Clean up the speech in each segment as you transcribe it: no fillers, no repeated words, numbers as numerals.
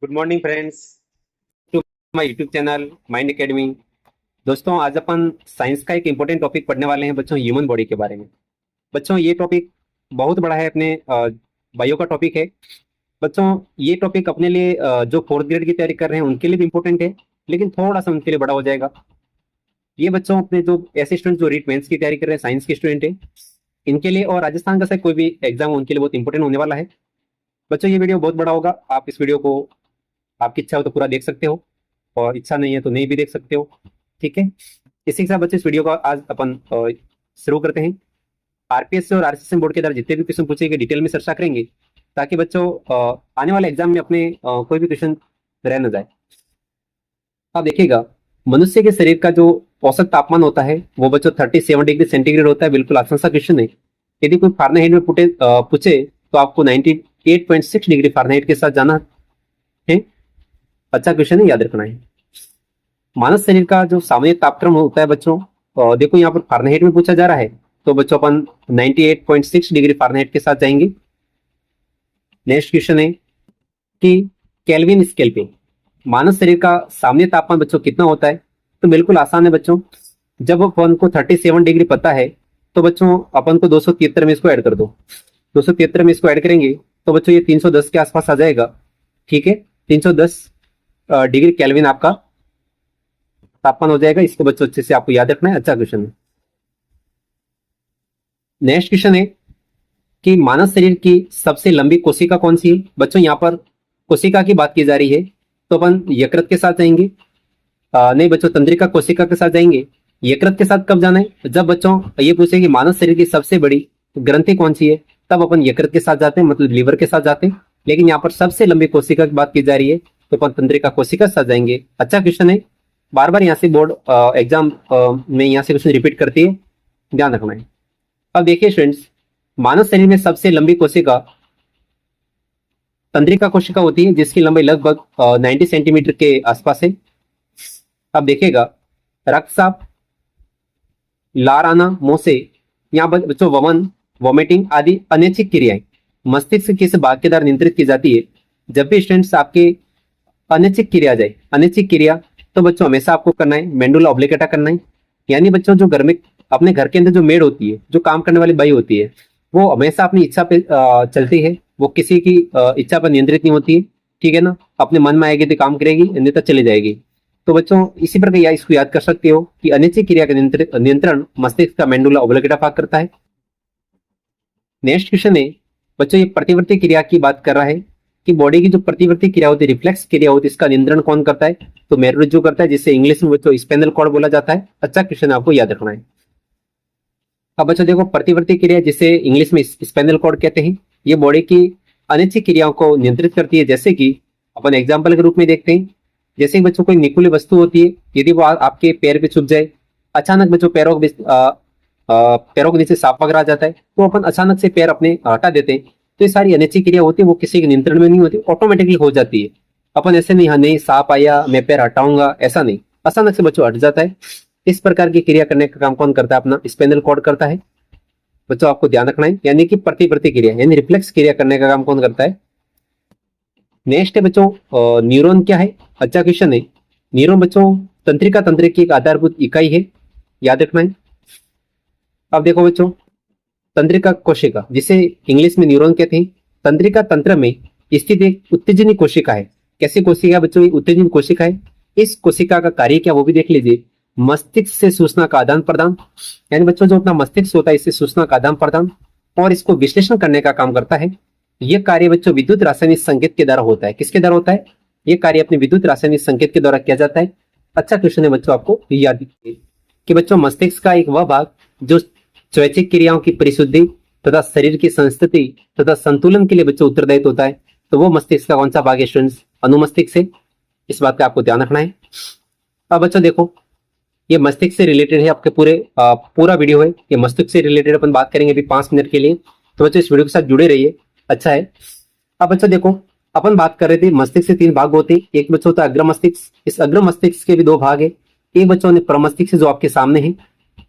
Good morning friends to my YouTube channel Mind Academy. दोस्तों, आज अपन science का एक इम्पोर्टेंट टॉपिक पढ़ने वाले हैं बच्चों, ह्यूमन बॉडी के बारे में। बच्चों, ये टॉपिक बहुत बड़ा है, अपने बायो का टॉपिक है। बच्चों, ये टॉपिक अपने लिए जो फोर्थ ग्रेड की तैयारी कर रहे हैं उनके लिए भी इम्पोर्टेंट है, लेकिन थोड़ा सा उनके लिए बड़ा हो जाएगा। ये बच्चों अपने जो ऐसे स्टूडेंट जो रीट मेंस की तैयारी कर रहे हैं, साइंस के स्टूडेंट है, इनके लिए और राजस्थान का से कोई भी एग्जाम उनके लिए बहुत इंपॉर्टेंट होने वाला है। बच्चों, ये वीडियो बहुत बड़ा होगा। आप इस वीडियो को, आपकी इच्छा हो तो पूरा देख सकते हो, और इच्छा नहीं है तो नहीं भी देख सकते हो। ठीक है, इसी के साथ बच्चे इस वीडियो का आज अपन शुरू करते हैं। आरपीएस और आरसीएस बोर्ड के द्वारा जितने भी क्वेश्चन पूछे गए डिटेल में चर्चा करेंगे, ताकि बच्चों आने वाले एग्जाम में अपने कोई भी क्वेश्चन रह न जाए। आप देखिएगा, मनुष्य के शरीर का जो औसत तापमान होता है वो बच्चों 37 डिग्री सेंटीग्रेड होता है। बिल्कुल आसान सा क्वेश्चन है। यदि कोई फारेनहाइट में पूछे तो आपको 98.6 डिग्री फारेनहाइट के साथ जाना है। अच्छा क्वेश्चन है, याद रखना है। मानव शरीर का जो सामान्य तापक्रम होता है बच्चों, देखो यहाँ पर फारेनहाइट में पूछा जा रहा है, तो बच्चों अपन 98.6 डिग्री फारेनहाइट के साथ जाएंगे। नेक्स्ट क्वेश्चन है कि केल्विन स्केल पे मानव शरीर का सामान्य तापमान बच्चों कितना होता है। तो बिल्कुल आसान है बच्चों, जब अपन को 37 डिग्री पता है तो बच्चों अपन को 273 में इसको ऐड कर दो। 273 में इसको ऐड करेंगे तो बच्चों ये 310 के आसपास आ जाएगा। ठीक है, 310 डिग्री केल्विन आपका तापमान हो जाएगा। इसको बच्चों अच्छे से आपको याद रखना है। अच्छा क्वेश्चन है। नेक्स्ट क्वेश्चन है कि मानव शरीर की सबसे लंबी कोशिका कौन सी है। बच्चों, यहाँ पर कोशिका की बात की जा रही है, तो अपन यकृत के साथ जाएंगे। नहीं बच्चों, तंत्रिका कोशिका के साथ जाएंगे। यकृत के साथ कब जाना है? जब बच्चों ये पूछे कि मानव शरीर की सबसे बड़ी ग्रंथि कौन सी है, तब अपन यकृत के साथ जाते हैं, मतलब लीवर के साथ जाते हैं। लेकिन यहाँ पर सबसे लंबी कोशिका की बात की जा रही है, तो अपन तंत्रिका कोशिका के साथ जाएंगे। अच्छा क्वेश्चन है, बार बार यहाँ से बोर्ड एग्जाम में यहाँ से क्वेश्चन रिपीट करती है, ध्यान रखना है। अब देखिए स्टूडेंट्स, मानव शरीर में सबसे लंबी कोशिका तंत्रिका कोशिका होती है, जिसकी लंबाई लगभग 90 सेंटीमीटर के आसपास है। अब देखिएगा, रक्तचाप, लार आना मुंह से, यहाँ पर बच्चों वमन, वॉमिटिंग आदि अनैच्छिक क्रियाएं मस्तिष्क के किस भाग के द्वारा नियंत्रित की जाती है। जब भी स्टूडेंट्स आपके अनैच्छिक क्रिया जाए, अनैच्छिक क्रिया, तो बच्चों हमेशा आपको करना है मेंडुला ऑब्लिगेटा करना है। यानी बच्चों जो घर में अपने घर के अंदर जो मेड होती है, जो काम करने वाली बाई होती है, वो हमेशा अपनी इच्छा पे चलती है। वो किसी की इच्छा पर नियंत्रित नहीं होती है। ठीक है ना, अपने मन में आएगी तो काम करेगी, अन्यथा चली जाएगी। तो बच्चों इसी प्रकार इसको याद कर सकते हो कि अनैच्छिक क्रिया का नियंत्रण मस्तिष्क का मेंडुला ऑब्लिगेटा भाग करता है। नेक्स्ट क्वेश्चन है बच्चों, ये प्रतिवर्ती क्रिया की बात कर रहा है कि बॉडी की जो प्रतिवर्ती क्रिया होती है, रिफ्लेक्स क्रिया होती है, इसका नियंत्रण कौन करता है? तो मेरुरज्जु करता है, जिसे इंग्लिश में बच्चों स्पाइनल कॉर्ड बोला जाता है। अच्छा क्वेश्चन आपको याद रखना है। अब बच्चों देखो, प्रतिवर्ती क्रिया जिसे इंग्लिश में स्पाइनल कॉर्ड कहते हैं, ये बॉडी की अनैच्छिक क्रियाओं को नियंत्रित करती है। जैसे कि अपन एग्जाम्पल के रूप में देखते हैं, जैसे ही बच्चों कोई निकुली वस्तु होती है, यदि वो आपके पैर पे छुप जाए, अचानक बच्चों पैरों के नीचे सांप वगैरह आ जाता है, तो अपन अचानक से पैर अपने हटा देते हैं। तो ये सारी अनैच्छिक क्रिया होती है, वो किसी के नियंत्रण में नहीं होती, ऑटोमेटिकली हो जाती है। अपन ऐसे नहीं, हाँ नहीं सांप आया मैं पैर हटाऊंगा, ऐसा नहीं, अचानक से बच्चों हट जाता है। इस प्रकार की क्रिया करने का काम कौन करता है? अपना स्पाइनल कॉर्ड करता है। बच्चों आपको ध्यान रखना है, यानी कि प्रतिवर्ती क्रिया यानी रिफ्लेक्स क्रिया करने का काम कौन करता है? नेक्स्ट है बच्चों, न्यूरॉन क्या है? अच्छा क्वेश्चन है। न्यूरॉन बच्चों तंत्रिका तंत्र की एक आधारभूत इकाई है, याद रखना है। अब देखो बच्चों, तंत्रिका कोशिका जिसे इंग्लिश में न्यूरॉन कहते हैं, तंत्रिका तंत्र में स्थित एक उत्तेजनी कोशिका है। कैसी कोशिका बच्चों? उत्तेजनी कोशिका है। इस कोशिका का कार्य क्या, वो भी देख लीजिए। मस्तिष्क से सूचना का आदान प्रदान, यानी बच्चों जो अपना मस्तिष्क होता है, इससे सूचना का आदान प्रदान और इसको विश्लेषण करने का काम करता है। यह कार्य बच्चों विद्युत रासायनिक संकेत के द्वारा होता है। किसके द्वारा होता है? यह कार्य अपने विद्युत रासायनिक संकेत के द्वारा किया जाता है। अच्छा क्वेश्चन है बच्चों, आपको याद रखिए कि बच्चों मस्तिष्क का एक वह भाग जो स्वैच्छिक क्रियाओं की परिशुद्धि तथा शरीर की संस्थिति तथा संतुलन के लिए बच्चों उत्तरदायित्व होता है, तो वो मस्तिष्क का कौन सा भाग है स्टूडेंट्स? अनुमस्तिष्क से। इस बात का आपको ध्यान रखना है। अब बच्चों देखो, ये मस्तिष्क से रिलेटेड है, आपके पूरा वीडियो है ये मस्तिष्क से रिलेटेड अपन बात करेंगे अभी 5 मिनट के लिए। तो बच्चों इस वीडियो के साथ जुड़े रहिए, अच्छा है। अब बच्चों देखो, अपन बात कर रहे थे मस्तिष्क से 3 भाग होते हैं। एक बच्चों होता है अग्र मस्तिष्क, इस अग्र मस्तिष्क के भी 2 भाग है। एक बच्चों ने प्रमस्तिष्क जो आपके सामने है,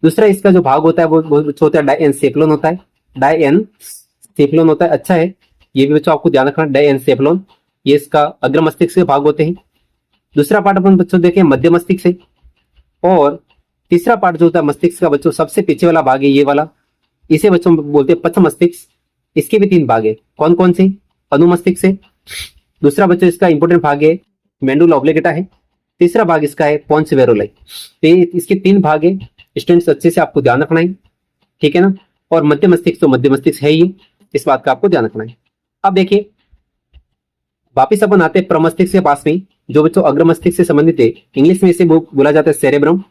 दूसरा इसका जो भाग होता है वो बच्चों होता है डायएनसेफलोन होता है। डायएनसेफलोन होता है, अच्छा है, ये भी बच्चों आपको ध्यान रखना, डायएनसेफलोन। ये इसका अग्र मस्तिष्क के भाग होते हैं। दूसरा पार्ट अपन बच्चों देखें मध्य मस्तिष्क से, और तीसरा पार्ट जो होता है मस्तिष्क का बच्चों सबसे पीछे वाला भाग है ये वाला, इसे बच्चों बोलते हैं पच्छ मस्तिष्क। इसके भी 3 भाग है, कौन कौन से? अनुमस्तिष्क से, दूसरा बच्चों इसका इंपोर्टेंट भाग है मेंडुला ऑब्लिगेटा है, तीसरा भाग इसका है पोन्स वेरोलाई। तो इसके 3 भाग है, स्टूडेंट्स अच्छे से आपको ध्यान रखना है, ठीक है ना। और मध्य मस्तिष्क तो मध्य मस्तिष्क है ही, इस बात का आपको ध्यान रखना है। अब देखिए वापिस अपन आते हैं प्रमस्तिष्क के पास में, जो बच्चों अग्र मस्तिष्क से संबंधित है। इंग्लिश में इसे बोला जाता है सेरेब्रम।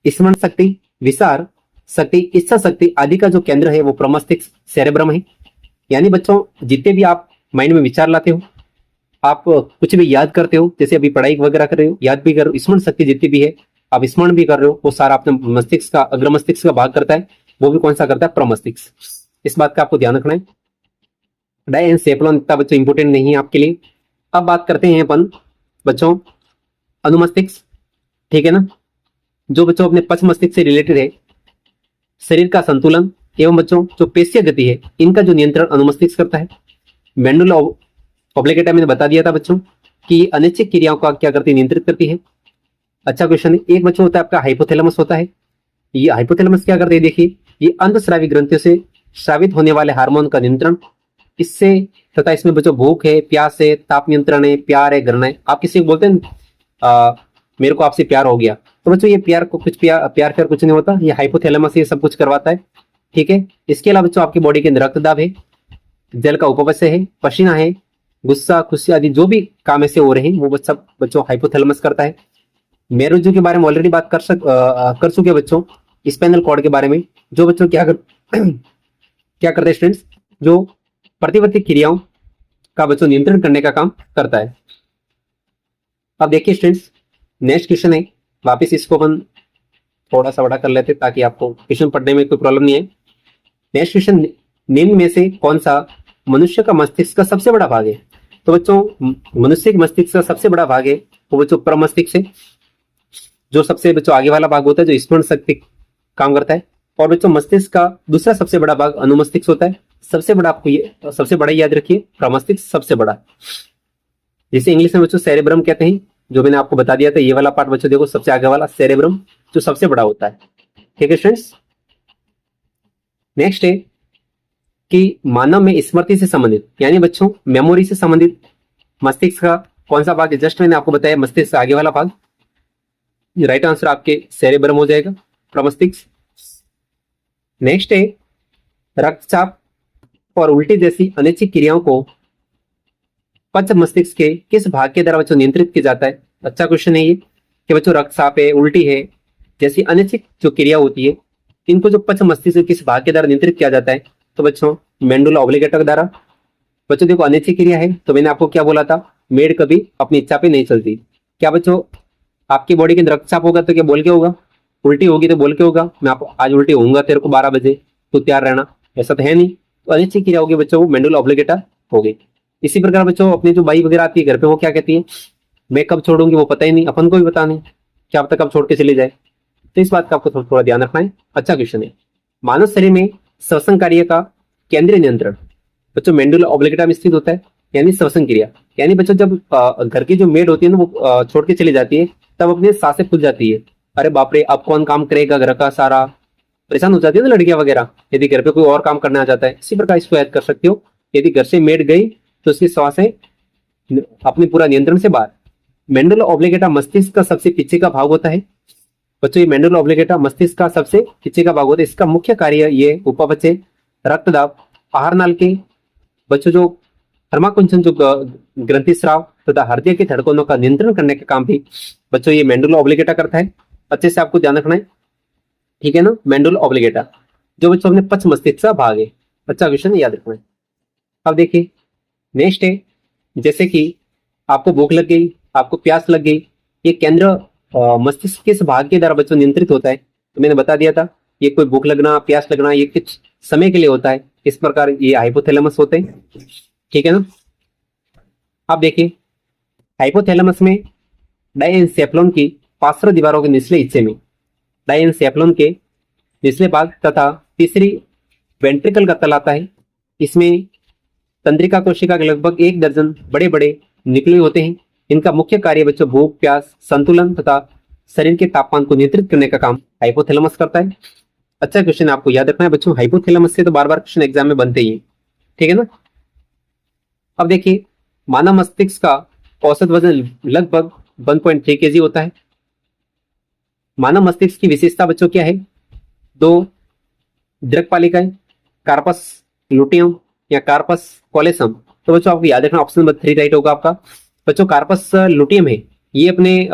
स्मरण शक्ति, विचार शक्ति, इच्छा शक्ति आदि का जो केंद्र है वो प्रमस्तिष्क सेरेब्रम है। यानी बच्चों जितने भी आप माइंड में विचार लाते हो, आप कुछ भी याद करते हो, जैसे अभी पढ़ाई वगैरह कर रहे हो, याद भी कर रहे हो, स्मरण शक्ति जितनी भी है आप स्मरण भी कर रहे हो, वो सारा अपने मस्तिष्क का अग्र मस्तिष्क का भाग करता है। वो भी कौन सा करता है? प्रमस्तिष्क। इस बात का आपको ध्यान रखना है। डायएन्सेफेलॉन इतना बच्चों इंपोर्टेंट नहीं है आपके लिए। अब बात करते हैं अपन बच्चों अनुमस्तिष्क, ठीक है ना, जो बच्चों अपने पच्छ मस्तिष्क से रिलेटेड है। शरीर का संतुलन एवं बच्चों जो पेशीय गति है, इनका जो नियंत्रण अनुमस्तिष्क करता है। मेंडुला ऑब्लिगेटा मैंने बता दिया था बच्चों कि अनैच्छिक क्रियाओं का क्या करती है? नियंत्रित करती है। अच्छा क्वेश्चन है। एक बच्चों होता है आपका हाइपोथैलेमस होता है। ये हाइपोथैलेमस क्या करते हैं? देखिए ये अंतस्रावी ग्रंथियों से स्रावित होने वाले हार्मोन का नियंत्रण, इससे तथा इसमें बच्चों भूख है, प्यास है, ताप नियंत्रण है, प्यार है, घृणा है। आप किसी को बोलते हैं मेरे को आपसे प्यार हो गया, तो बच्चों ये प्यार को कुछ प्यार कुछ नहीं होता, ये हाइपोथैलेमस ये सब कुछ करवाता है, ठीक है। इसके अलावा बच्चों आपकी बॉडी के अंदर रक्तदाब है, जल का उपवश्य है, पसीना है, गुस्सा खुशी आदि जो भी काम ऐसे हो रहे हैं वो सब बच्चों हाइपोथैलेमस करता है। मेरुज्जु के बारे में ऑलरेडी बात कर चुके बच्चों, स्पाइनल कॉर्ड के बारे में, जो बच्चों क्या करते हैं स्टूडेंट्स, जो प्रतिवर्ती क्रियाओं का बच्चों नियंत्रण करने का काम करता है। अब देखिए स्टूडेंट्स नेक्स्ट क्वेश्चन है, वापस इसको अपन थोड़ा सा बड़ा कर लेते ताकि आपको क्वेश्चन पढ़ने में कोई प्रॉब्लम नहीं है। नेक्स्ट क्वेश्चन, निम्न में से कौन सा मनुष्य का मस्तिष्क का सबसे बड़ा भाग है? तो बच्चों मनुष्य के मस्तिष्क का सबसे बड़ा भाग है वो बच्चों प्रमस्तिष्क है, जो सबसे बच्चों आगे वाला भाग होता है, जो स्मरण शक्ति काम करता है। और बच्चों मस्तिष्क का दूसरा सबसे बड़ा भाग अनुमस्तिष्क होता है। सबसे बड़ा आपको ये सबसे बड़ा याद रखिए, प्रमस्तिष्क सबसे बड़ा, जिसे इंग्लिश में बच्चों सेरेब्रम कहते हैं, जो मैंने आपको बता दिया था। ये वाला पार्ट बच्चों देखो सबसे आगे वाला सेरेब्रम जो सबसे बड़ा होता है, ठीक है स्टूडेंट्स। नेक्स्ट है कि मानव में स्मृति से संबंधित यानी बच्चों मेमोरी से संबंधित मस्तिष्क का कौन सा भाग है? जस्ट मैंने आपको बताया मस्तिष्क आगे वाला भाग, राइट आंसर आपके सेरेब्रम हो जाएगा, प्रमस्तिष्क। नेक्स्ट है रक्तचाप और उल्टी जैसी अनैच्छिक क्रियाओं को पच्छ मस्तिष्क के किस भाग के द्वारा बच्चों नियंत्रित किया जाता है? अच्छा क्वेश्चन है ये कि बच्चों रक्तचाप है, उल्टी है जैसी अनैच्छिक जो क्रिया होती है, इनको जो पच्छ मस्तिष्क के किस भाग के द्वारा नियंत्रित किया जाता है? तो बच्चों मेंडुला ऑब्लिगेटा के द्वारा। बच्चों देखो अनैच्छिक क्रिया है तो मैंने आपको क्या बोला था, मेड कभी अपनी इच्छा पे नहीं चलती। क्या बच्चों आपकी बॉडी के अंदर रक्तचाप होगा तो क्या बोल के होगा? उल्टी होगी तो बोल के होगा, मैं आपको आज उल्टी होऊंगा तेरे को 12 बजे, तो तैयार रहना, ऐसा तो है नहीं। तो अनैच्छिक क्रिया होगी बच्चों वो मेंडुला ऑब्लिगेटा हो गई। इसी प्रकार बच्चों अपनी जो बाई वगैरह आती है घर पे, वो क्या कहती है, मैं कब छोड़ूंगी वो पता ही नहीं, अपन को भी पता नहीं, क्या पता कब छोड़ के चली जाए। तो इस बात का आपको थोड़ा ध्यान रखना है। अच्छा क्वेश्चन है, मानव शरीर में श्वसन कार्य का केंद्रीय नियंत्रण बच्चों मेंडुला ऑब्लिगेटा में स्थित होता है, यानी श्वसन क्रिया। यानी बच्चों जब घर की जो मेड होती है ना वो छोड़ के चली जाती है, तब अपनी सांसें फूल जाती है, अरे बाप रे अब कौन काम करेगा घर का सारा, परेशान हो जाती है ना लड़कियां वगैरह, यदि घर पे कोई और काम करने आ जाता है। इसी प्रकार इसको याद कर सकते हो, यदि घर से मेड गई तो उसकी सांसें अपने पूरा नियंत्रण से बाहर। मेंडुला ऑब्लिगेटा मस्तिष्क का सबसे पीछे का भाग होता है बच्चों, ये मेंडुला ऑब्लिगेटा मस्तिष्क का सबसे पीछे का भाग होता है। इसका मुख्य कार्य ये उपवचय, रक्तदाब, आहार नाल के बच्चों जो थर्माकुंचन जो ग्रंथि स्राव तथा हृदय की धड़कनों का नियंत्रण करने का काम भी बच्चों ये मेंडुला ऑब्लिगेटा करता है। अच्छे से आपको ध्यान रखना है, ठीक है ना। मेंडुला ऑब्लिगेटा जो बच्चों अपने पच्छ मस्तिष्क का भाग है। अच्छा क्वेश्चन याद रखना है। अब देखिए नेक्स्ट है, जैसे कि आपको भूख लग गई, आपको प्यास लग गई, ये केंद्र मस्तिष्क के इस भाग के द्वारा बच्चों नियंत्रित होता है। तो मैंने बता दिया था ये कोई भूख लगना प्यास लगना ये कुछ समय के लिए होता है, इस प्रकार ये हाइपोथैलेमस होते हैं, ठीक है ना। अब देखिए हाइपोथैलेमस में डायएन्सेफेलॉन की पार्श्व दीवारों के निचले हिस्से में डायएन्सेफेलॉन के निचले भाग तथा तीसरी वेंट्रिकल का तल आता है। इसमें तंत्रिका कोशिका के लगभग 1 दर्जन बड़े बड़े न्यूक्लियस होते हैं। इनका मुख्य कार्य बच्चों भूख, प्यास, संतुलन तथा शरीर के तापमान को नियंत्रित करने का काम हाइपोथैलेमस करता है। अच्छा क्वेश्चन आपको याद रखना है बच्चों, हाइपोथैलेमस से तो बार बार क्वेश्चन एग्जाम में बनते ही हैं, ठीक है ना। अब देखिए, मानव मस्तिष्क का औसत वजन लगभग 1.3 केजी होता है। मानव मस्तिष्क की विशेषता बच्चों क्या है? दो दृक्पालिकाएं, कार्पस लुटियम या कार्पस कॉलेसम। तो बच्चों आपको याद रखना ऑप्शन नंबर 3 राइट होगा आपका। बच्चों कार्पस लुटियम है, ये अपने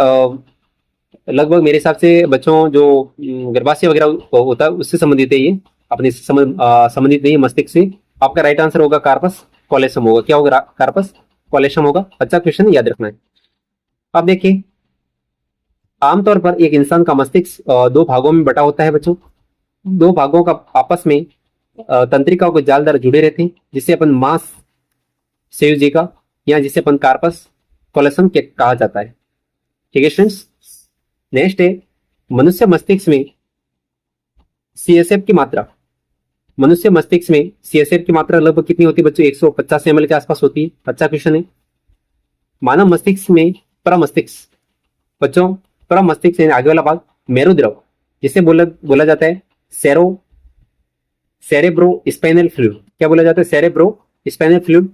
लगभग मेरे हिसाब से बच्चों जो गर्भाशय वगैरह होता है उससे संबंधित है, ये अपने संबंधित नहीं है मस्तिष्क से। आपका राइट आंसर होगा कार्पस कॉलेसम होगा। क्या होगा? कार्पस कॉलेसम होगा। अच्छा क्वेश्चन याद रखना है। अब देखिए, आमतौर पर एक इंसान का मस्तिष्क दो भागों में बटा होता है बच्चों। दो भागों का आपस में तंत्रिकाओं के जाल द्वारा जुड़े रहते हैं, जिसे अपन मांस संयोजिका या जिसे अपन कार्पस कॉलेसम के कहा जाता है। ठीक है स्टूडेंट्स। नेक्स्ट है, मनुष्य मस्तिष्क में सीएसएफ की मात्रा। मनुष्य मस्तिष्क में सीएसएफ की मात्रा लगभग कितनी होती है बच्चों? 150 ml के आसपास होती है। अच्छा क्वेश्चन है। मानव मस्तिष्क में प्रमस्तिष्क बच्चों, प्रमस्तिष्क यानी आगे वाला भाग मेरुद्रव, जिसे बोला जाता है सेरेब्रो स्पाइनल फ्लूइड। क्या बोला जाता है? Cerebro spinal fluid.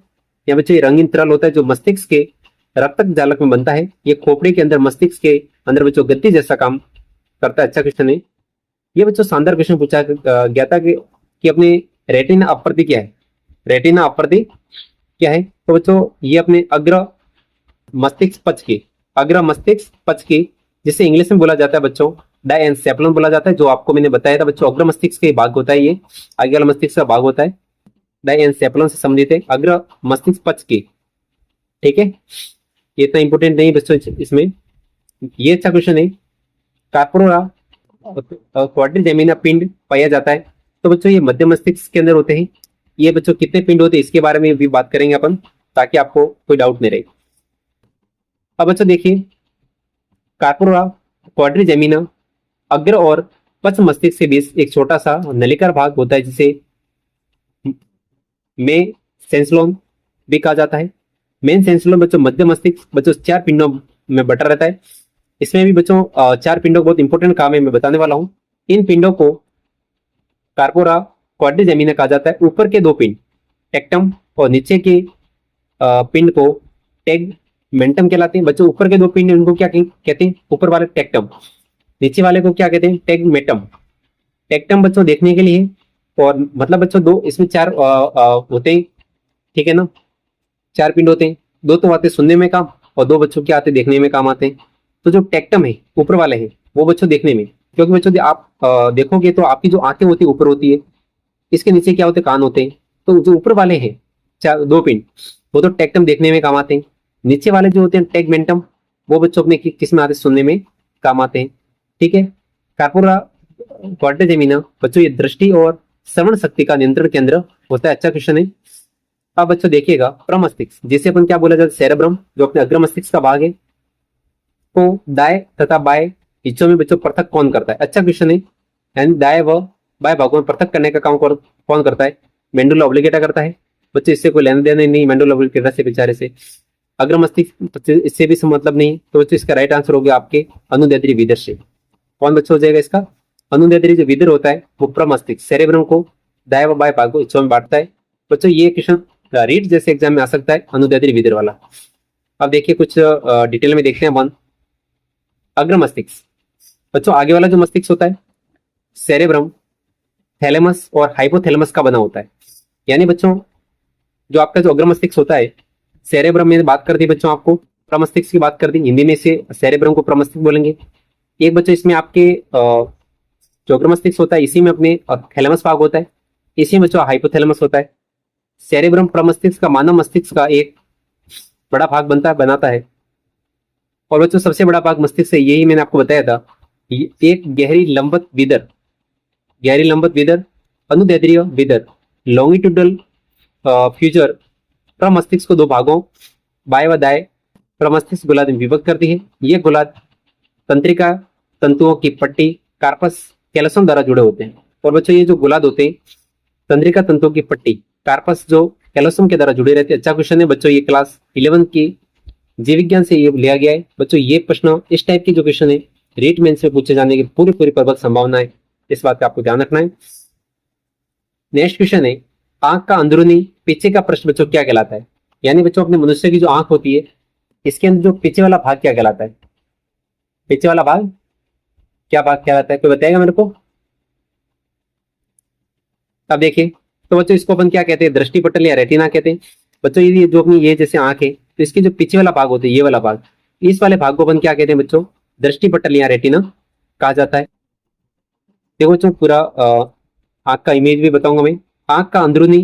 या बच्चों ये रंगीन तरल होता है जो मस्तिष्क के रक्तक जालक में बनता है। ये खोपड़ी के अंदर मस्तिष्क के अंदर बच्चों गद्दी जैसा काम करता है। अच्छा क्वेश्चन है। ये बच्चों शानदार क्वेश्चन पूछा गया था कि अपने रेटिना अपरति क्या है? रेटिना अपरति क्या है? तो बच्चों ये अपने अग्र मस्तिष्क पक्ष की जिसे इंग्लिश में बोला जाता है बच्चों डायएन्सेफलन बोला जाता है। जो आपको मैंने बताया था बच्चों, अग्र मस्तिष्क का भाग होता है, ये आगे वाला मस्तिष्क का भाग होता है। डायएन्सेफलन से संबंधित है अग्र मस्तिष्क पक्ष की। ठीक है, ये इतना इंपोर्टेंट नहीं बच्चों इसमें। ये अच्छा क्वेश्चन है। कार्पोरा क्वाड्रिजेमिना पिंड पाया जाता है। तो बच्चों ये मध्य मस्तिष्क के अंदर होते हैं। ये बच्चों कितने पिंड होते हैं इसके बारे में भी बात करेंगे अपन, ताकि आपको कोई डाउट नहीं रहे। अब बच्चों देखिए, कार्पोरा क्वाड्रिजेमिना अग्र और पश्च मस्तिष्क के बीच एक छोटा सा नलिकाकार भाग होता है, जिसे में सेंसलोन भी कहा जाता है। मेन सेंसलोन बच्चों मध्य मस्तिष्क बच्चों 4 पिंडों में बटा रहता है। इसमें भी बच्चों 4 पिंडों बहुत इंपॉर्टेंट काम है, मैं बताने वाला हूं। इन पिंडों को कार्पोरा क्वाड्रिजेमिना कहा जाता है। ऊपर के 2 पिंड टेक्टम और नीचे के पिंड को टेगमेंटम कहलाते हैं। बच्चों ऊपर के 2 पिंड उनको क्या कहते हैं? ऊपर वाले टेक्टम, नीचे वाले को क्या कहते हैं? टेगमेटम। टेक्टम बच्चों देखने के लिए, और मतलब बच्चों 2 इसमें 4 होते हैं, ठीक है ना। 4 पिंड होते हैं, 2 तो आते सुनने में काम और 2 बच्चों के आते देखने में काम आते हैं। तो जो टेक्टम है ऊपर वाले हैं वो बच्चों देखने में, क्योंकि बच्चों आप देखोगे तो आपकी जो आंखें होती है ऊपर होती है, इसके नीचे क्या होते हैं? कान होते हैं। तो जो ऊपर वाले हैं 2 पिंड वो तो टेक्टम देखने में काम आते हैं। नीचे वाले जो होते हैं टेगमेंटम, वो बच्चों अपने किस में आते? सुनने में काम आते हैं। ठीक है। कार्पोरा क्वाड्रिजेमिना बच्चों ये दृष्टि और श्रवण शक्ति का नियंत्रण केंद्र होता है। अच्छा क्वेश्चन है। अब बच्चों देखिएगा, प्रमस्तिष्क जिसे अपन क्या बोला जाता है? सेरेब्रम, जो अपने अग्र मस्तिष्क का भाग है, को दाएं तथा बाएं हिस्सों में बच्चों पृथक कौन करता है? अच्छा क्वेश्चन है। यानी दाएं व बाएं भागों में पृथक करने का काम कौन करता है? मेंडुला ऑब्लिगेटा करता है। बच्चों इससे कोई लेना देना नहीं मेंडुला ऑब्लिगेटा से बेचारे से। अग्र मस्तिष्क इससे भी मतलब नहीं। तो बच्चों इसका राइट आंसर हो गया आपके अनुदैर्ध्य विदर से। कौन बच्चों हो जाएगा इसका? अनुदैर्ध्य जो विदर होता है वो प्रमस्तिष्क सेरेब्रम को दाएं व बाएं भागों हिस्सों में बांटता है। बच्चों ये क्वेश्चन रीट जैसे एग्जाम में आ सकता है, अनुदैर्ध्य विदर वाला। अब देखिए कुछ डिटेल में देखते हैं अपन। अग्र मस्तिष्क बच्चों आगे वाला जो मस्तिष्क होता है सेरेब्रम, थैलेमस और हाइपोथैलेमस का बना होता है। यानी बच्चों जो आपका जो अग्र मस्तिष्क होता है, सेरेब्रम में बात कर दी बच्चों, आपको प्रमस्तिष्क की बात कर दी, हिंदी में से सेरेब्रम को प्रमस्तिष्क बोलेंगे। एक बच्चों इसमें आपके जो अग्र मस्तिष्क होता है इसी में अपने थैलेमस भाग होता है, इसी में बच्चों हाइपोथैलेमस होता है। सेरेब्रम प्रमस्तिष्क का मानव मस्तिष्क का एक बड़ा भाग बनाता है। और बच्चों सबसे बड़ा भाग मस्तिष्क से यही मैंने आपको बताया था, एक गहरी लंबत विदर, अनुदैर्ध्य विदर, लॉन्गिट्यूडल फ्यूचर प्रमस्तिष्क को 2 भागों बाएं व दाएं प्रमस्तिष्क गोलार्ध में विभक्त करती है। ये गोलार्ध तंत्रिका तंतुओं की पट्टी कार्पस कैल्शियम द्वारा जुड़े होते हैं। और बच्चों ये जो गोलार्ध होते हैं तंत्रिका तंतुओं की पट्टी कार्पस जो कैल्शियम के द्वारा जुड़े रहते हैं। अच्छा क्वेश्चन है बच्चों, ये क्लास 11 की जीव विज्ञान से ये लिया गया है बच्चों। ये प्रश्न इस टाइप के जो क्वेश्चन है रीट मेंस में पूछे जाने की पूरी पूरी प्रबल संभावना है, इस बात का आपको ध्यान रखना है। नेक्स्ट क्वेश्चन है, आंख का अंदरूनी पीछे का पृष्ठ बच्चों क्या कहलाता है? यानी बच्चों अपने मनुष्य की जो आंख होती है इसके अंदर जो पीछे वाला भाग क्या कहलाता है? पीछे वाला भाग क्या भाग कहलाता है, कोई बताएगा मेरे को? अब देखिए, तो बच्चों इसको अपन क्या कहते हैं, दृष्टि पटल या रेटिना कहते हैं। बच्चों ये जो अपनी ये जैसे आंख है तो इसके जो पीछे वाला भाग होता है, ये वाला भाग, इस वाले भाग को अपन क्या कहते हैं बच्चों? दृष्टि पटल या रेटिना कहा जाता है। देखो बच्चों पूरा आंख का इमेज भी बताऊंगा मैं। आंख का अंदरूनी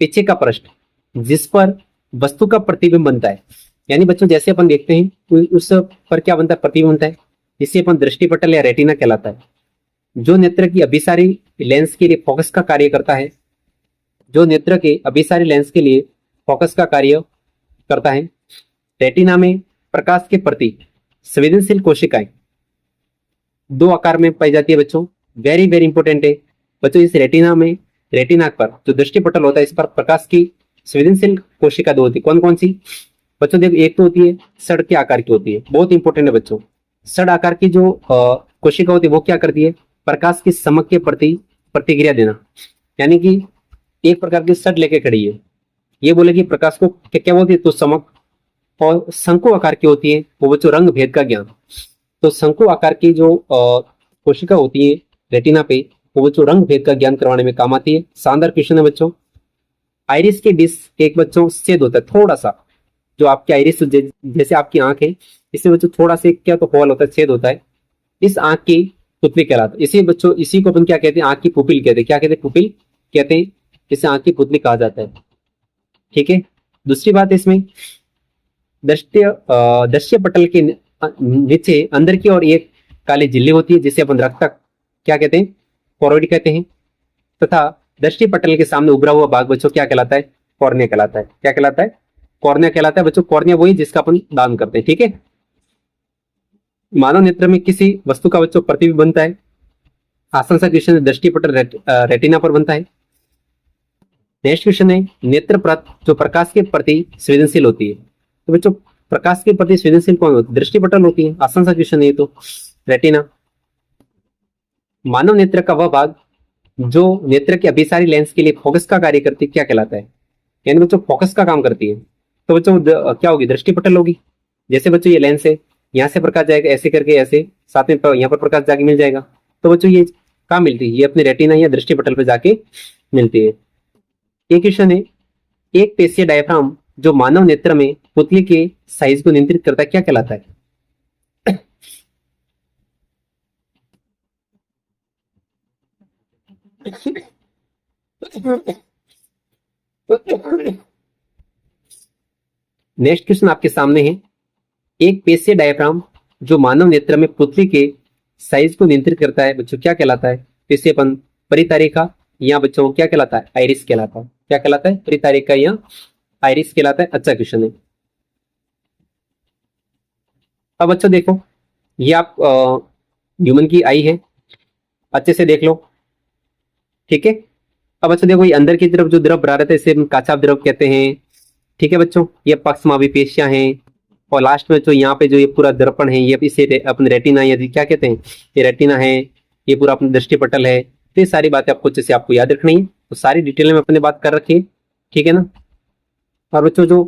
पीछे का पृष्ठ जिस पर वस्तु का प्रतिबिंब बनता है, यानी बच्चों जैसे अपन देखते हैं उस पर क्या बनता है, प्रतिबिंब बनता है, जिससे अपन दृष्टि पटल या रेटिना कहलाता है। जो नेत्र की अभिसारी लेंस के लिए फोकस का कार्य करता है, जो नेत्र के अभिसारी लेंस के लिए फोकस का कार्य करता है। रेटिना में प्रकाश के प्रति संवेदनशील कोशिकाएं दो आकार में पाई जाती है बच्चों। वेरी वेरी इंपॉर्टेंट है बच्चों, इस रेटिना पर जो दृष्टि पटल होता है इस पर प्रकाश की संवेदनशील कोशिका दो होती है। कौन कौन सी बच्चों? देखो, एक तो होती है सड़ के आकार की होती है, बहुत इंपॉर्टेंट है बच्चों। सड़ आकार की जो कोशिका होती है वो क्या करती है? प्रकाश की चमक के प्रति प्रतिक्रिया देना, यानी कि एक प्रकार की सड़ लेके खड़ी है, ये बोलेगी प्रकाश को क्या बोलती है? तो चमक। और शंकु आकार की होती है वो बच्चों रंग भेद का ज्ञान। तो शंकु आकार की जो कोशिका होती है रेटिना पे वो बच्चों रंग भेद का ज्ञान करवाने में काम आती है। शानदार क्वेश्चन है बच्चों। आइरिस के डिश एक बच्चों छेद होता है थोड़ा सा, जो आपकी आइरिस जैसे आपकी आंख है इसमें बच्चों थोड़ा सा क्या तो होल होता है, छेद होता है, इस आंख की पुतली कहलाता है। इसी बच्चों इसी को अपन क्या कहते हैं? आंख की पुपिल कहते हैं। क्या कहते हैं? पुपिल कहते हैं। इसे आंख की पुतली कहा जाता है। ठीक है। दूसरी बात इसमें दृश्य पटल के नीचे अंदर की ओर एक काली झिल्ली होती है जिसे अपन रक्तक क्या कहते हैं? कोरोइड कहते हैं। तथा दृष्टि पटल के सामने उभरा हुआ भाग बच्चों क्या कहलाता है? कॉर्निया कहलाता है। क्या कहलाता है? कॉर्निया कहलाता है बच्चों। कॉर्निया वही जिसका अपन दान करते हैं। ठीक है। मानव नेत्र में किसी वस्तु का बच्चों प्रतिबिंब बनता है। आसान सा क्वेश्चन है, दृष्टि पटल रेटिना पर बनता है। नेक्स्ट क्वेश्चन है, नेत्र परत जो प्रकाश के प्रति संवेदनशील होती है। तो बच्चों प्रकाश के प्रति संवेदनशील कौन होती है? दृष्टि पटल होती है। आसान सा क्वेश्चन है ये तो, रेटिना। मानव नेत्र का वह भाग जो नेत्र के अभिसारी लेंस के लिए फोकस का कार्य करती है क्या कहलाता है? यानी बच्चों फोकस का काम करती है। तो बच्चों क्या होगी? दृष्टि पटल होगी। जैसे बच्चों ये लेंस है, यहाँ से प्रकाश जाएगा ऐसे करके, ऐसे साथ में यहाँ पर प्रकाश जाके मिल जाएगा। तो बच्चों ये कहाँ मिलती है? ये अपने रेटिना या दृष्टि पटल पर जाके मिलती है। एक क्वेश्चन है, एक पेशीय डायफ्राम जो मानव नेत्र में पुतली के साइज को नियंत्रित करता है क्या कहलाता है? नेक्स्ट क्वेश्चन आपके सामने है, एक पेशीय डायफ्राम जो मानव नेत्र में पुतली के साइज को नियंत्रित करता है बच्चों क्या कहलाता है? तो इसे अपन परितारिका या बच्चों क्या कहलाता है? आइरिस कहलाता है। क्या कहलाता है? परितारिका या आइरिस कहलाता है। अच्छा क्वेश्चन है। अब बच्चों देखो, ये आप ह्यूमन की आई है, अच्छे से देख लो। ठीक है। अब बच्चों देखो, ये अंदर की तरफ जो द्रव भरा रहता है इसे हम काचा द्रव कहते हैं। ठीक है बच्चों, ये पक्षमावी पेशियां हैं। और लास्ट में जो यहाँ पे जो ये पूरा दर्पण है ये इसे अपने रेटिना यदि क्या कहते हैं? ये रेटिना है, ये पूरा अपना दृष्टि पटल है। तो ये सारी बातें आपको अच्छे से आपको याद रखनी है। तो सारी डिटेल में अपने बात कर रखी है। ठीक है ना। और बच्चों जो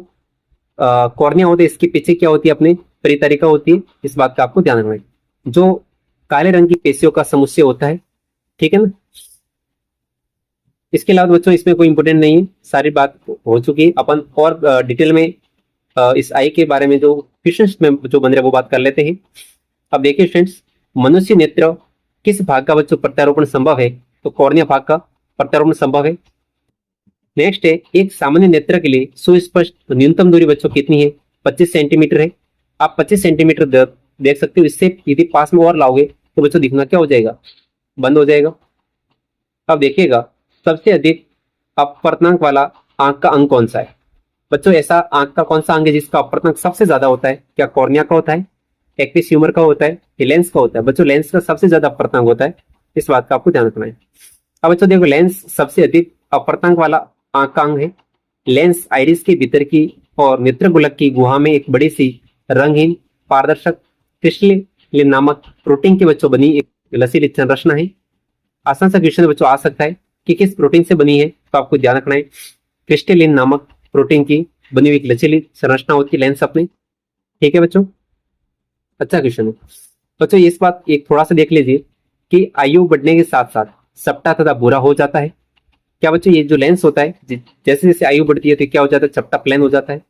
कॉर्निया होती है इसके पीछे क्या होती है? अपने परितरिका होती है। इस बात का आपको ध्यान रखना है। जो काले रंग की पेशियों का समुच्चय होता है। ठीक है ना। इसके अलावा बच्चों इसमें कोई इंपोर्टेंट नहीं है, सारी बात हो चुकी है। अपन और डिटेल में इस आई के बारे में जो क्वेश्चंस में जो बन रहे हैं वो बात कर लेते हैं। अब देखिए स्टूडेंट्स, मनुष्य नेत्र किस भाग का बच्चों प्रत्यारोपण संभव है? तो कॉर्निया भाग का प्रत्यारोपण संभव है। नेक्स्ट है, एक सामान्य नेत्र के लिए सुस्पष्ट न्यूनतम दूरी बच्चों कितनी है? 25 सेंटीमीटर है। आप 25 सेंटीमीटर देख सकते हो। इससे यदि पास में और लाओगे तो बच्चों दिखना क्या हो जाएगा? बंद हो जाएगा। अब देखिएगा, सबसे अधिक अपवर्तनांक वाला आंख का अंग कौन सा है? बच्चों ऐसा आंख का कौन सा अंग है जिसका अपवर्तनांक सबसे ज्यादा होता है? क्या कॉर्निया का होता है, एक्विस ह्यूमर का होता है, या लेंस का होता है? बच्चों लेंस का सबसे ज्यादा अपवर्तनांक होता है। इस बात का आपको ध्यान रखना है। अब बच्चों देखो, लेंस सबसे अधिक अपवर्तनांक वाला आंख का अंग है। लेंस आइरिस के भीतर की और नेत्रगोलक की गुहा में एक बड़ी सी रंगहीन पारदर्शक क्रिस्टलीन नामक प्रोटीन के बच्चों बनी एक लसीली संरचना है। आसान सा क्वेश्चन बच्चों आ सकता है कि किस प्रोटीन से बनी है, तो आपको ध्यान रखना है क्रिस्टलीन नामक प्रोटीन की बनी हुई एक लचीली संरचना होती है लेंस अपनी। ठीक है बच्चों, अच्छा क्वेश्चन है बच्चों। इस बात एक थोड़ा सा देख लीजिए कि आयु बढ़ने के साथ साथ चपटा तथा भूरा हो जाता है। क्या बच्चों, ये जो लेंस होता है जैसे जैसे आयु बढ़ती है तो क्या हो जाता है, चपटा प्लेन हो जाता है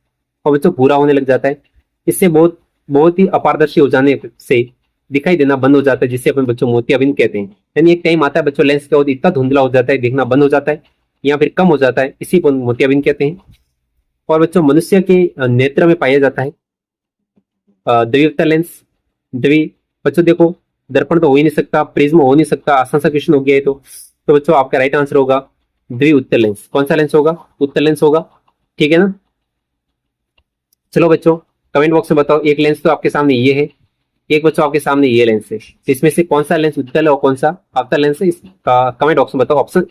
और बच्चों भूरा होने लग जाता है। इससे बहुत बहुत ही अपारदर्शी हो जाने से दिखाई देना बंद हो जाता है, जिसे अपन बच्चों मोतियाबिंद कहते हैं। यानी एक टाइम आता है बच्चों लेंस क्या होता है, इतना धुंधला हो जाता है, दिखना बंद हो जाता है या फिर कम हो जाता है, इसी को मोतियाबिंद कहते हैं। और बच्चों मनुष्य के नेत्र में पाया जाता है द्विवक्ता लेंस। द्वि बच्चों देखो, दर्पण तो हो ही नहीं सकता, प्रिज्म हो नहीं सकता, आसान सा क्वेश्चन हो गया है। तो बच्चों आपका राइट आंसर होगा द्विउत्तर लेंस। कौन सा लेंस होगा, उत्तर लेंस होगा। ठीक है ना। चलो बच्चों कमेंट बॉक्स में बताओ, एक लेंस तो आपके सामने ये है, एक बच्चों आपके सामने ये लेंस है, तो इसमें से कौन सा लेंस उत्तल है और कौन सा अवतल लेंस है, इसका कमेंट बॉक्स में बताओ। ऑप्शन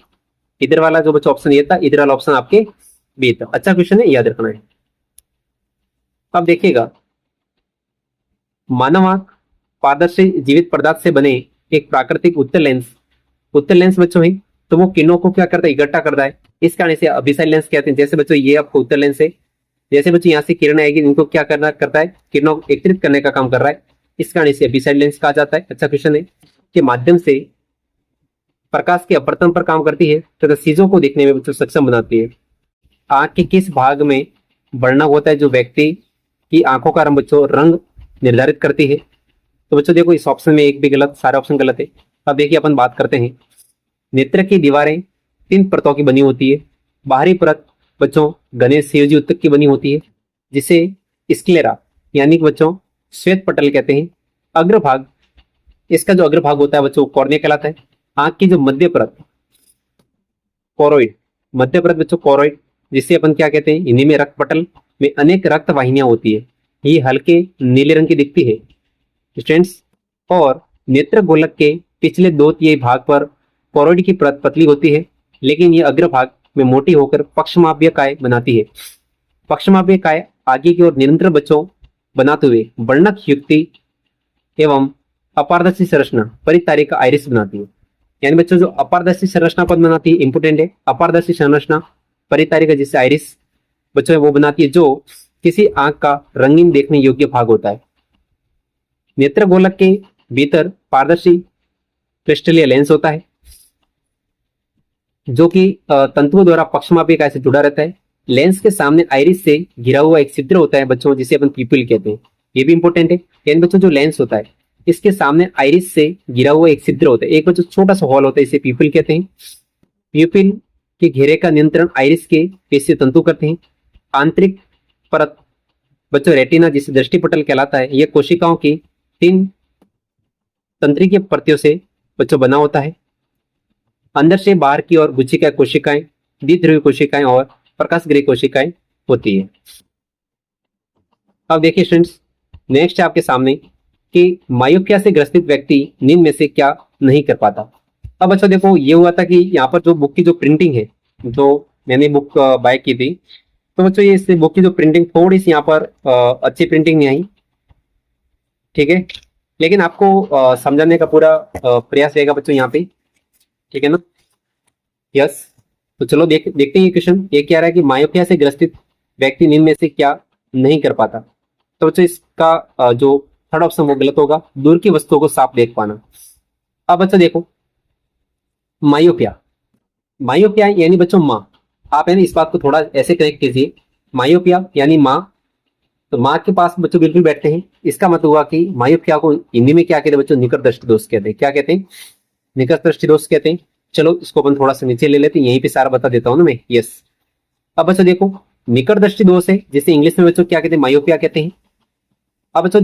इधर वाला जो बच्चों ऑप्शन ये था, इधर वाला ऑप्शन आपके बी था। अच्छा क्वेश्चन है, याद रखना है। अब देखिएगा, मानव आंख पारदर्शी जीवित पदार्थ से बने एक प्राकृतिक उत्तल लेंस बच्चों है, तो वो किरणों को क्या करता है, इकट्ठा करता है। इस कारण से अभिसारी लेंस कहते हैं। जैसे बच्चों ये आपको उत्तल लेंस है, जैसे बच्चों यहाँ से किरण आएगी, इनको क्या करना करता है, किरणों को एकत्रित करने का काम कर रहा है, इस कारण से अभिसारी लेंस कहा जाता है। अच्छा क्वेश्चन है, के माध्यम से प्रकाश के अपवर्तन पर काम करती है तथा चीजों को देखने में बच्चों सक्षम बनाती है। आंख के किस भाग में वर्णक होता है जो व्यक्ति की आंखों का रंग निर्धारित करती है। तो बच्चों देखो इस ऑप्शन में एक भी गलत, सारे ऑप्शन गलत है। अब देखिए अपन बात करते हैं, नेत्र की दीवारें 3 परतों की बनी होती है। बाहरी परत बच्चों घने संयोजी उत्तक की बनी होती है, जिसे स्क्लेरा यानी कि बच्चों श्वेत पटल कहते हैं। अग्रभाग, इसका जो अग्रभाग होता है बच्चों कॉर्निया कहलाता है। आंख की जो मध्य परत कोरोइड, मध्य परत बच्चों कोरोइड, जिसे अपन क्या कहते हैं हिंदी में रक्त पटल में अनेक रक्त वाहिनियां होती है। ये हल्के नीले रंग की दिखती है स्टूडेंट्स। और नेत्र गोलक के पिछले 2/3 भाग पर कोरोइड की परत पतली होती है, लेकिन ये अग्रभाग में मोटी होकर पक्षमापीय काय बनाती है। पक्षमापीय काय आगे की ओर निरंतर बच्चों बनाते हुए वर्णक युक्ति एवं अपारदर्शी संरचना परितारिका आइरिस बनाती है। यानी बच्चों जो अपारदर्शी संरचना कौन बनाती है, इंपोर्टेंट है। अपारदर्शी संरचना परितारिका जिससे आइरिस बच्चों वो बनाती है, जो किसी आंख का रंगीन देखने योग्य भाग होता है। नेत्र गोलक के भीतर पारदर्शी क्रिस्टलीय लेंस होता है, जो कि तंतुओं द्वारा पक्षमापी काय से जुड़ा रहता है। लेंस के सामने आइरिस से घिरा हुआ एक छिद्र होता है बच्चों, जिसे अपन प्यूपिल कहते हैं। ये भी इंपॉर्टेंट है। यानी बच्चों जो लेंस होता है इसके सामने आइरिस से घिरा हुआ एक छिद्र होता है, एक बच्चों छोटा सा हॉल होता है, इसे प्यूपिल कहते हैं। प्यूपिल के घेरे का नियंत्रण आइरिस के पेशीय तंतु करते हैं। आंतरिक परत बच्चों रेटिना जिसे दृष्टिपटल कहलाता है, यह कोशिकाओं की 3 तंत्रिकीय परतों से बच्चों बना होता है। अंदर से बाहर की ओर गुच्छिका कोशिकाएं, द्विध्रुवीय कोशिकाएं और प्रकाशग्रही कोशिकाएं होती है। अब देखिए स्टूडेंट्स, नेक्स्ट है आपके सामने कि मायोपिया से ग्रसित व्यक्ति नींद में से क्या नहीं कर पाता। अब बच्चों देखो ये हुआ था कि यहाँ पर जो बुक की जो प्रिंटिंग है, जो मैंने बुक बाय की थी, तो बच्चों ये इस बुक की जो प्रिंटिंग थोड़ी सी यहाँ पर अच्छी प्रिंटिंग नहीं आई। ठीक है, लेकिन आपको समझाने का पूरा प्रयास रहेगा बच्चों यहाँ पे। ठीक है ना, यस। तो चलो देखते हैं ये क्वेश्चन। ये क्या रहा है कि मायोपिया से ग्रसित व्यक्ति नींद में से क्या नहीं कर पाता। तो बच्चों इसका जो थर्ड ऑप्शन वो गलत होगा, दूर की वस्तुओं को साफ देख पाना। अब बच्चों देखो मायोपिया, मायोपिया यानी बच्चों माँ। आप है ना इस बात को थोड़ा ऐसे कनेक्ट कीजिए, मायोपिया यानी माँ, तो माँ के पास बच्चों बिल्कुल बैठते हैं। इसका मतलब हुआ कि मायोपिया को हिंदी में क्या कहते हैं बच्चों, निकट दृष्टि दोष कहते हैं। क्या कहते हैं, निकट दृष्टि दोष कहते हैं। चलो इसको अपन थोड़ा सा नीचे ले लेते हैं, यहीं पे सारा बता देता हूँ ना मैं। यस, अब बच्चों देखो निकट दृष्टि दोष है, जिसे इंग्लिश में बच्चों क्या कहते हैं, मायोपिया कहते हैं। अब बच्चों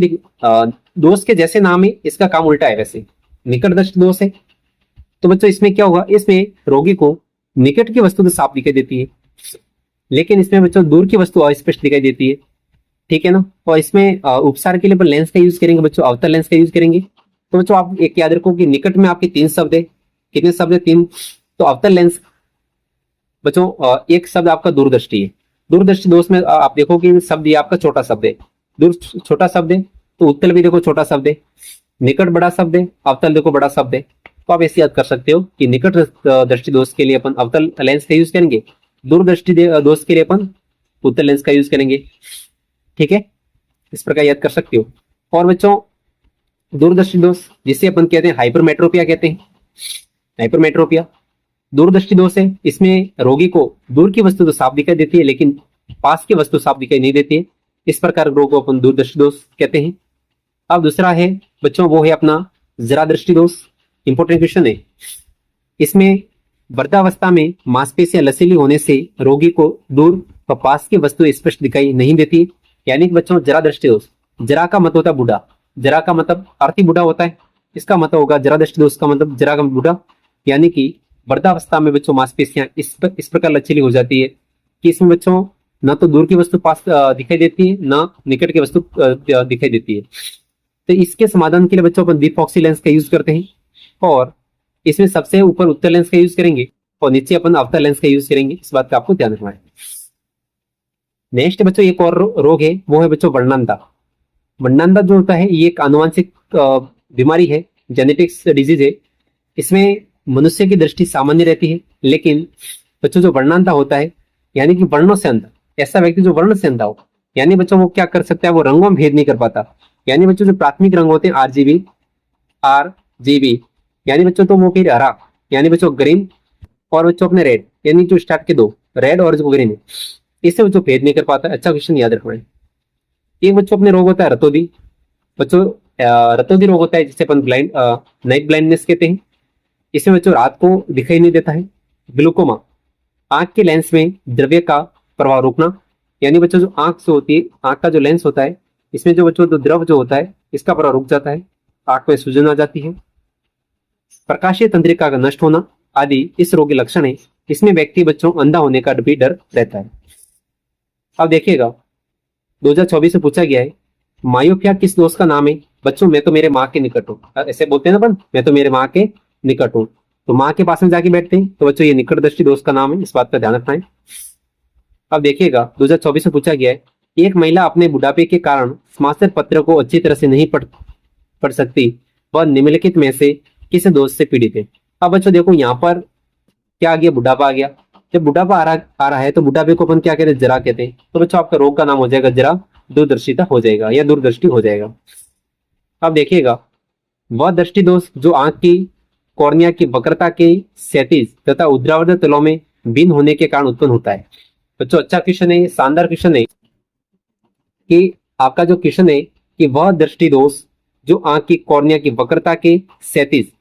दोष के जैसे नाम है, इसका काम उल्टा है। वैसे निकट दृष्टि दोष है तो बच्चों इसमें क्या होगा, इसमें रोगी को निकट की वस्तु तो साफ दिखाई देती है, लेकिन इसमें बच्चों दूर की वस्तु अस्पष्ट दिखाई देती है। ठीक है ना। और इसमें उपचार के लिए अपन लेंस का यूज करेंगे बच्चों, अवतल लेंस का यूज करेंगे। तो बच्चों आप एक याद रखो कि निकट में आपके 3 शब्द है। कितने शब्द है, 3। तो अवतल लेंस बच्चों एक शब्द आपका दूरदृष्टि है, दूरदृष्टि दोष में आप देखो कि शब्द ये आपका छोटा शब्द है, दूर छोटा शब्द है, तो उत्तल भी देखो छोटा शब्द है, निकट बड़ा शब्द है, अवतल देखो बड़ा शब्द है। तो आप ऐसे याद कर सकते हो कि निकट दृष्टि दोष के लिए अपन अवतल लेंस का यूज करेंगे, दूरदृष्टि दोष के लिए अपन उत्तल लेंस का यूज करेंगे। ठीक है, इस प्रकार याद कर सकते हो। और बच्चों दूरदृष्टि दोष जिसे अपन कहते हैं हाइपरमेट्रोपिया कहते हैं, हाइपरमेट्रोपिया दूरदृष्टि दोष है। इसमें रोगी को दूर की वस्तु तो साफ दिखाई देती है लेकिन पास की वस्तु साफ दिखाई नहीं देती है, इस प्रकार रोग को अपन दूरदृष्टि दोष कहते हैं। अब दूसरा है बच्चों वो है अपना जरा दृष्टि दोष। इंपॉर्टेंट क्वेश्चन है, इसमें वृद्धावस्था में मांसपेशियां लचीली होने से रोगी को दूर व पास की वस्तु स्पष्ट दिखाई नहीं देती, यानी कि बच्चों जरा दृष्टि दोष, जरा का मतलब होता है बूढ़ा, जरा का मतलब अर्थी बूढ़ा होता है, इसका मतलब होगा जरा दृष्टि दोष का मतलब जरा का बूढ़ा, यानी कि वृद्धावस्था में बच्चों मांसपेशियां इस प्रकार लचीली हो जाती है कि इसमें बच्चों न तो दूर की वस्तु पास दिखाई देती है, न निकट की वस्तु दिखाई देती है। तो इसके समाधान के लिए बच्चों अपन डीफॉक्सी लेंस का यूज करते हैं, और इसमें सबसे ऊपर उत्तर लेंस का यूज करेंगे और नीचे अपन अवतल लेंस का यूज करेंगे, इस बात का आपको ध्यान रखना है। नेक्स्ट बच्चों एक और रोग है, वो है बच्चों वर्णनता। वर्णनता जो होता है ये एक आनुवांशिक बीमारी है, जेनेटिक्स डिजीज है। इसमें मनुष्य की दृष्टि सामान्य रहती है, लेकिन बच्चों जो वर्णनता होता है यानी कि वर्णों से अंधा, ऐसा व्यक्ति जो वर्ण से अंधा हो, यानी बच्चों वो क्या कर सकता है, वो रंगों में भेद नहीं कर पाता। यानी बच्चों जो प्राथमिक रंग होते हैं आरजीबी, यानी बच्चों तो वो फिर हरा, यानी बच्चों ग्रीन, और बच्चों अपने रेड, यानी जो स्टार्ट के दो रेड और जो ग्रीन है, इससे बच्चों भेद नहीं कर पाता। अच्छा क्वेश्चन याद रखना है। एक बच्चों अपने रोग होता है रतौंधी। बच्चों रतौंधी रोग होता है जिसे अपन ब्लाइंड नाइट ब्लाइंडनेस कहते हैं। इसमें बच्चों रात को दिखाई नहीं देता है। ग्लूकोमा, आंख के लेंस में द्रव्य का प्रवाह रुकना, यानी बच्चों जो आंख से होती है, आंख का जो लेंस होता है, इसमें जो बच्चों तो द्रव जो होता है इसका प्रवाह रुक जाता है, आंख में सूजन आ जाती है। प्रकाशीय तंत्रिका का नष्ट होना आदि इस रोग के लक्षण है। इसमें व्यक्ति बच्चों अंधा होने का भी डर रहता है। अब देखिएगा 2024 से पूछा गया है, मायोपिया किस दोष का नाम है? बच्चों मैं तो मेरे माँ के निकट हूँ, ऐसे बोलते हैं ना अपन, मैं तो मेरे माँ के निकट हूँ, तो माँ के पास में जाके बैठते हैं, तो बच्चों ये निकट दृष्टि दोष का नाम है, इस बात का ध्यान रखना है। अब देखिएगा 2024 में पूछा गया है, एक महिला अपने बुढ़ापे के कारण समाचार पत्र को अच्छी तरह से नहीं पढ़ सकती, वह निम्नलिखित में से किस दोष से पीड़ित है? अब बच्चों देखो यहाँ पर क्या आ गया, बुढ़ापा आ गया। जब बुढ़ापा आ रहा है तो बुढ़ापे को अपन क्या कहते हैं, जरा कहते हैं। तो बच्चों आपका रोग का नाम हो जाएगा जरा दूरदर्शिता हो जाएगा या दूरदृष्टि हो जाएगा। अब देखिएगा वह दृष्टि दोष जो आंख की कॉर्निया की वक्रता के क्षैतिज तथा ऊर्ध्वाधर तलों में भिन्न होने के कारण उत्पन्न होता है। बच्चों अच्छा क्वेश्चन है, शानदार क्वेश्चन है कि आपका जो क्वेश्चन है कि वह दृष्टि दोष जो आंख की कॉर्निया की वक्रता के क्षैतिज,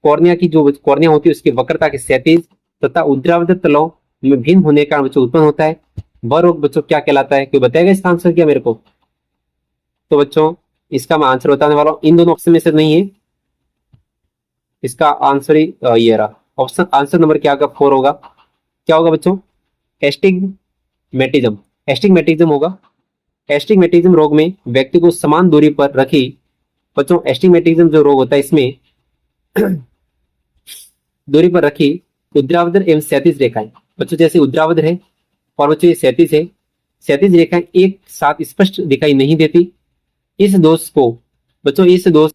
कॉर्निया की जो कॉर्निया होती है उसकी वक्रता के क्षैतिज तथा ऊर्ध्वाधर तलों में भिन्न होने के कारण बच्चों उत्पन्न होता है, वह रोग बच्चों क्या कहलाता है? कोई बताएगा इसका आंसर क्या मेरे को? तो बच्चों इसका मैं आंसर बताने वाला हूं, इन दोनों ऑप्शन में से नहीं है, इसका आंसर ही ये रहा। ऑप्शन आंसर नंबर क्या होगा? 4 होगा। क्या होगा बच्चों? एस्टिग्मेटिज्म, एस्टिग्मेटिज्म होगा। एस्टिग्मेटिज्म रोग में व्यक्ति को समान दूरी पर रखी, बच्चों एस्टिग्मेटिज्म जो रोग होता है इसमें दूरी पर रखी ऊर्ध्वाधर एवं क्षैतिज रेखाएं, बच्चों जैसे ऊर्ध्वाधर है और बच्चों ये क्षैतिज है, क्षैतिज रेखाएं एक साथ स्पष्ट दिखाई नहीं देती। इस दोष को बच्चों, इस दोष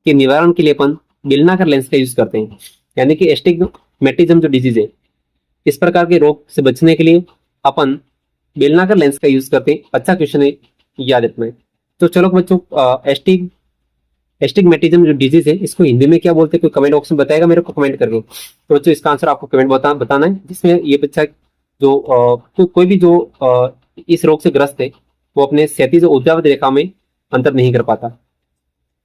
के निवारण के लिए अपन बेलनाकार लेंस का यूज करते हैं, यानी कि एस्टिग्मेटिज्म जो डिजीज है, इस प्रकार के रोग से बचने के लिए अपन बेलनाकार लेंस का यूज करते हैं। अच्छा क्वेश्चन है, याद रखना है। तो चलो बच्चों एस्टिग्मेटिज्म जो डिजीज है इसको हिंदी में क्या बोलते हैं? कोई कमेंट ऑप्शन बताएगा मेरे को कमेंट करके। तो बच्चों इसका आंसर आपको कमेंट बताना है, जिसमें ये बच्चा जो कोई भी जो इस रोग से ग्रस्त है वो अपने क्षैतिज और ऊर्ध्वाधर रेखा में अंतर नहीं कर पाता।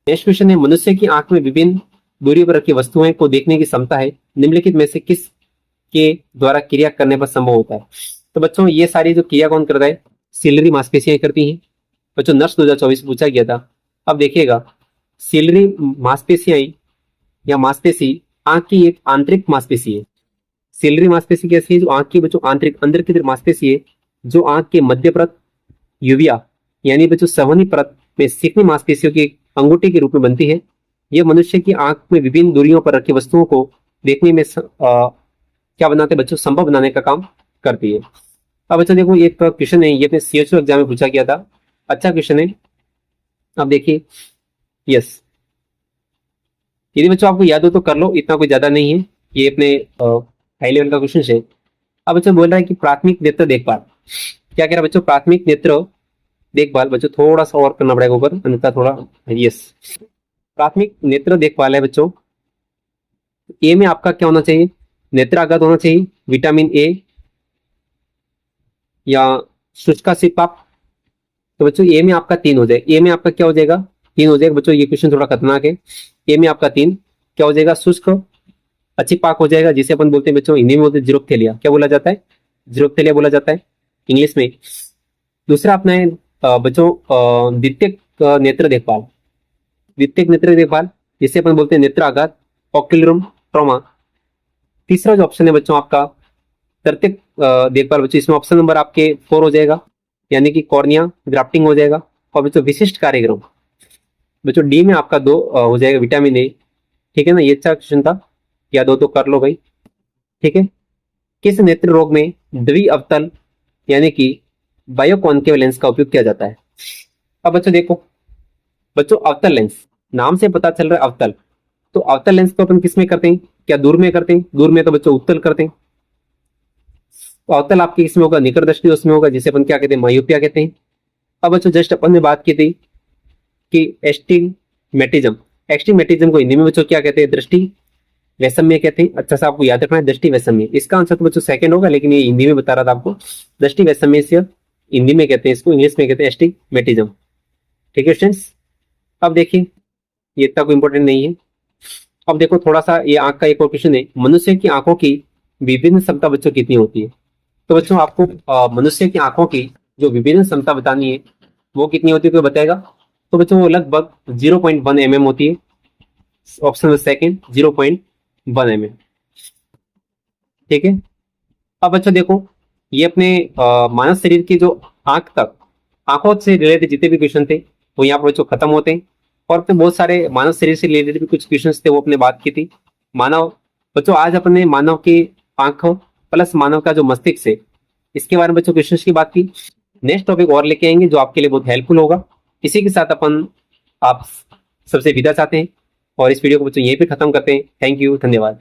नेक्स्ट क्वेश्चन है, मनुष्य की आंख में विभिन्न दूरी पर रखी वस्तुएं को देखने की क्षमता है, निम्नलिखित में से किस के द्वारा क्रिया करने पर संभव होता है? तो बच्चों ये सारी जो क्रिया कौन करता है? सिलरी मांसपेशियां करती हैं। बच्चों नर्स 2024 पूछा गया था। अब देखिएगा सिलरी मांसपेशियां या मांसपेशी आंख की एक आंतरिक मांसपेशी है। सिलरी मांसपेशी कैसी है? जो आंख की बच्चों आंतरिक अंदर की तरफ मांसपेशी है, जो आंख के मध्य परत यूविया यानी बच्चों संवहनी परत में चिकनी मांसपेशियों की अंगूठी के रूप में बनती है। यह मनुष्य की आंख में विभिन्न दूरियों पर रखी वस्तुओं को देखने में क्या बनाते बच्चों? संभव बनाने का काम करती है। अब बच्चों देखो एक क्वेश्चन है, ये अपने CHO एग्जाम में पूछा गया था, अच्छा क्वेश्चन है। अब देखिए, यस, यदि बच्चों आपको याद हो तो कर लो, इतना कोई ज्यादा नहीं है, ये अपने हाई लेवल का क्वेश्चन है। अब बच्चों बोल रहा है कि प्राथमिक नेत्र देखभाल, क्या कह रहा है बच्चों, प्राथमिक नेत्र देखभाल। बच्चों थोड़ा सा और करना पड़ेगा ऊपर, अन्यथा थोड़ा, यस, प्राथमिक नेत्र देखभाल है बच्चों। ए में आपका क्या होना चाहिए, नेत्र आघात होना चाहिए, विटामिन ए या शुष्का सिपाप। तो बच्चों ए में आपका 3 हो जाएगा, ए में आपका क्या हो जाएगा, 3 हो जाएगा बच्चों। ये क्वेश्चन थोड़ा खतरनाक है। ए में आपका 3 क्या हो जाएगा, शुष्क अच्छी पाक हो जाएगा, जिसे अपन बोलते हैं बच्चों हिंदी में बोलते हैं जीरोपथेलिया। क्या बोला जाता है, जीरोपथेलिया बोला जाता है इंग्लिश में। दूसरा अपना है बच्चों द्वितीयक नेत्र देखभाल, द्वितीयक नेत्र देखभाल जिसे अपन बोलते हैं नेत्र आघात, ऑक्यूलर ट्रॉमा। तीसरा जो ऑप्शन है बच्चों आपका तृतीयक देखभाल बच्चों, इसमें ऑप्शन नंबर आपके 4 हो जाएगा, यानी कि कॉर्निया ग्राफ्टिंग हो जाएगा। और बच्चों विशिष्ट कार्यक्रम बच्चों डी में आपका 2 हो जाएगा, विटामिन ए। ठीक है ना, ये अच्छा क्वेश्चन था, याद हो तो कर लो भाई। ठीक है, किस नेत्र रोग में द्विअवतल यानी कि बायोकॉन्केव लेंस का उपयोग किया जाता है। अब बच्चों देखो, बच्चों अवतल लेंस, नाम से पता चल रहा है अवतल, तो अवतल लेंस को अपन किस में करते हैं, क्या दूर में करते हैं, दूर में तो बच्चों उत्तल करते हैं। तो अवतल आपके इसमें होगा, निकट दृष्टि उसमें होगा, जिसे अपन क्या कहते हैं, मायोपिया कहते हैं। अब बच्चों जस्ट अपन ने बात की थी कि एस्टिग्मेटिज्म, एस्टिग्मेटिज्म को हिंदी में बच्चों क्या कहते हैं, दृष्टि वैषम्य कहते हैं। अच्छा सा आपको याद रखना है, दृष्टि वैषम्य, इसका आंसर तो बच्चों सेकंड होगा, लेकिन ये हिंदी में बता रहा था आपको, दृष्टि वैषम्य से हिंदी में कहते हैं इसको, इंग्लिश में कहते हैं एस्टिग्मेटिज्म। ठीक है स्टूडेंट्स, अब देखिए ये इतना कोई इंपॉर्टेंट नहीं है। अब देखो थोड़ा सा ये आंख का एक और क्वेश्चन है, मनुष्य की आंखों की विभिन्न क्षमता बच्चों कितनी होती है। तो बच्चों आपको मनुष्य की आंखों की जो विभिन्न क्षमता बतानी है वो कितनी होती है, कोई बताएगा। तो बच्चों वो लगभग 0.1 mm होती है, ऑप्शन सेकंड 0.1 mm। ठीक है, अब बच्चों देखो ये अपने मानव शरीर की जो आंख तक, आंखों से रिलेटेड जितने भी क्वेश्चन थे वो यहाँ पर बच्चों खत्म होते हैं। और अपने बहुत सारे मानव शरीर से रिलेटेड भी कुछ क्वेश्चन थे, वो अपने बात की थी। मानव बच्चों आज अपने मानव की आंखों प्लस मानव का जो मस्तिष्क है, इसके बारे में बच्चों क्वेश्चन की बात की। नेक्स्ट टॉपिक और लेके आएंगे जो आपके लिए बहुत हेल्पफुल होगा। इसी के साथ अपन आप सबसे विदा चाहते हैं और इस वीडियो को बच्चों यहीं पे खत्म करते हैं। थैंक यू, धन्यवाद।